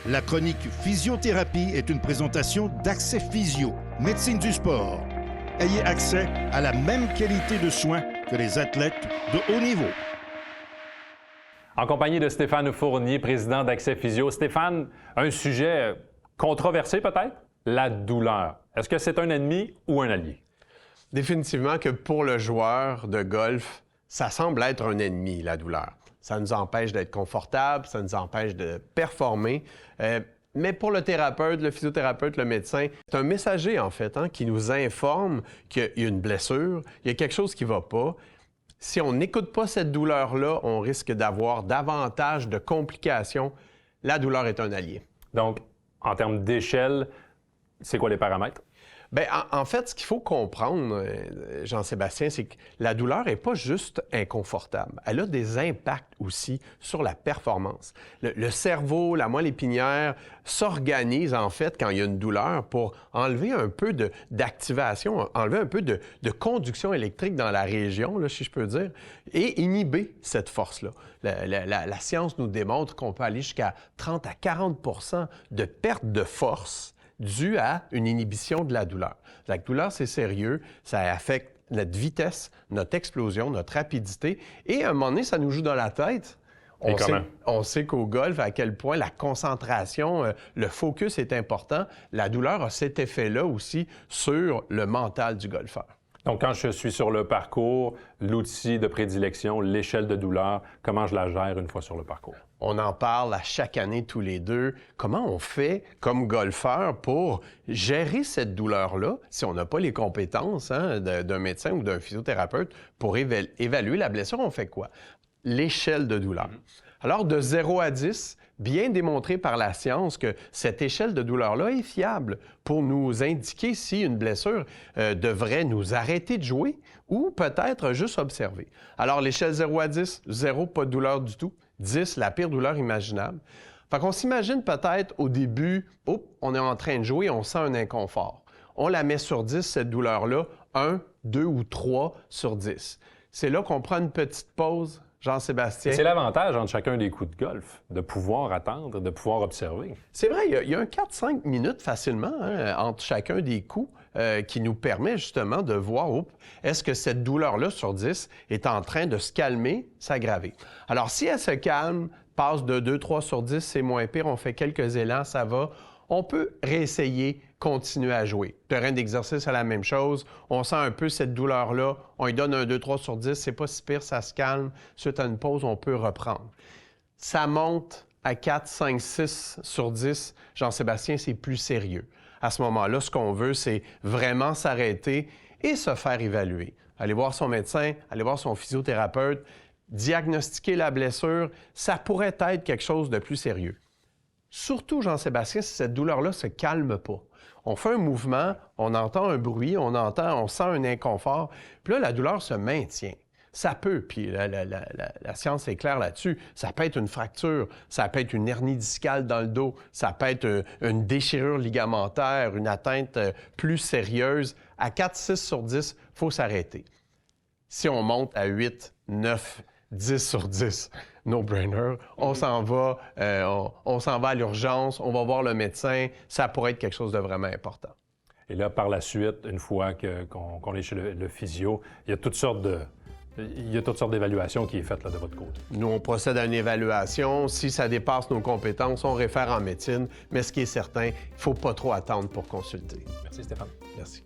La chronique Physiothérapie est une présentation d'Accès Physio, médecine du sport. Ayez accès à la même qualité de soins que les athlètes de haut niveau. En compagnie de Stéphane Fournier, président d'Accès Physio. Stéphane, un sujet controversé peut-être, la douleur. Est-ce que c'est un ennemi ou un allié? Définitivement que pour le joueur de golf, ça semble être un ennemi, la douleur. Ça nous empêche d'être confortable, ça nous empêche de performer. Mais pour le thérapeute, le physiothérapeute, le médecin, c'est un messager, en fait, qui nous informe qu'il y a une blessure, il y a quelque chose qui ne va pas. Si on n'écoute pas cette douleur-là, on risque d'avoir davantage de complications. La douleur est un allié. Donc, en termes d'échelle, c'est quoi les paramètres? Bien, en fait, ce qu'il faut comprendre, Jean-Sébastien, c'est que la douleur n'est pas juste inconfortable. Elle a des impacts aussi sur la performance. Le cerveau, la moelle épinière s'organisent en fait quand il y a une douleur pour enlever un peu d'activation, enlever un peu de conduction électrique dans la région, là, si je peux dire, et inhiber cette force-là. La science nous démontre qu'on peut aller jusqu'à 30 à 40 de perte de force dû à une inhibition de la douleur. La douleur, c'est sérieux, ça affecte notre vitesse, notre explosion, notre rapidité, et à un moment donné, ça nous joue dans la tête. On sait qu'au golf, à quel point la concentration, le focus est important. La douleur a cet effet-là aussi sur le mental du golfeur. Donc, quand je suis sur le parcours, l'outil de prédilection, l'échelle de douleur, comment je la gère une fois sur le parcours? On en parle à chaque année tous les deux. Comment on fait comme golfeur pour gérer cette douleur-là si on n'a pas les compétences d'un médecin ou d'un physiothérapeute pour évaluer la blessure? On fait quoi? L'échelle de douleur. Alors, de 0 à 10, bien démontré par la science que cette échelle de douleur-là est fiable pour nous indiquer si une blessure devrait nous arrêter de jouer ou peut-être juste observer. Alors, l'échelle 0 à 10, 0, pas de douleur du tout. 10, la pire douleur imaginable. Fait qu'on s'imagine peut-être au début, on est en train de jouer, on sent un inconfort. On la met sur 10, cette douleur-là, 1, 2 ou 3 sur 10. C'est là qu'on prend une petite pause. Jean-Sébastien. C'est l'avantage entre chacun des coups de golf, de pouvoir attendre, de pouvoir observer. C'est vrai, il y a un 4-5 minutes facilement entre chacun des coups qui nous permet justement de voir est-ce que cette douleur-là sur 10 est en train de se calmer, s'aggraver. Alors, si elle se calme, passe de 2-3 sur 10, c'est moins pire, on fait quelques élans, ça va. On peut réessayer, continuer à jouer. Terrain d'exercice, c'est la même chose. On sent un peu cette douleur-là. On lui donne un 2-3 sur 10, c'est pas si pire, ça se calme. Suite à une pause, on peut reprendre. Ça monte à 4, 5, 6 sur 10. Jean-Sébastien, c'est plus sérieux. À ce moment-là, ce qu'on veut, c'est vraiment s'arrêter et se faire évaluer. Aller voir son médecin, aller voir son physiothérapeute, diagnostiquer la blessure, ça pourrait être quelque chose de plus sérieux. Surtout, Jean-Sébastien, si cette douleur-là ne se calme pas. On fait un mouvement, on entend un bruit, on sent un inconfort, puis là, la douleur se maintient. Ça peut, puis la science est claire là-dessus, ça peut être une fracture, ça peut être une hernie discale dans le dos, ça peut être une déchirure ligamentaire, une atteinte plus sérieuse. À 4-6 sur 10, il faut s'arrêter. Si on monte à 8, 9, 10 sur 10, no-brainer. On s'en va à l'urgence, on va voir le médecin. Ça pourrait être quelque chose de vraiment important. Et là, par la suite, une fois qu'on est chez le physio, il y a toutes sortes d'évaluations qui est faites là, de votre côté. Nous, on procède à une évaluation. Si ça dépasse nos compétences, on réfère en médecine. Mais ce qui est certain, il ne faut pas trop attendre pour consulter. Merci Stéphane. Merci.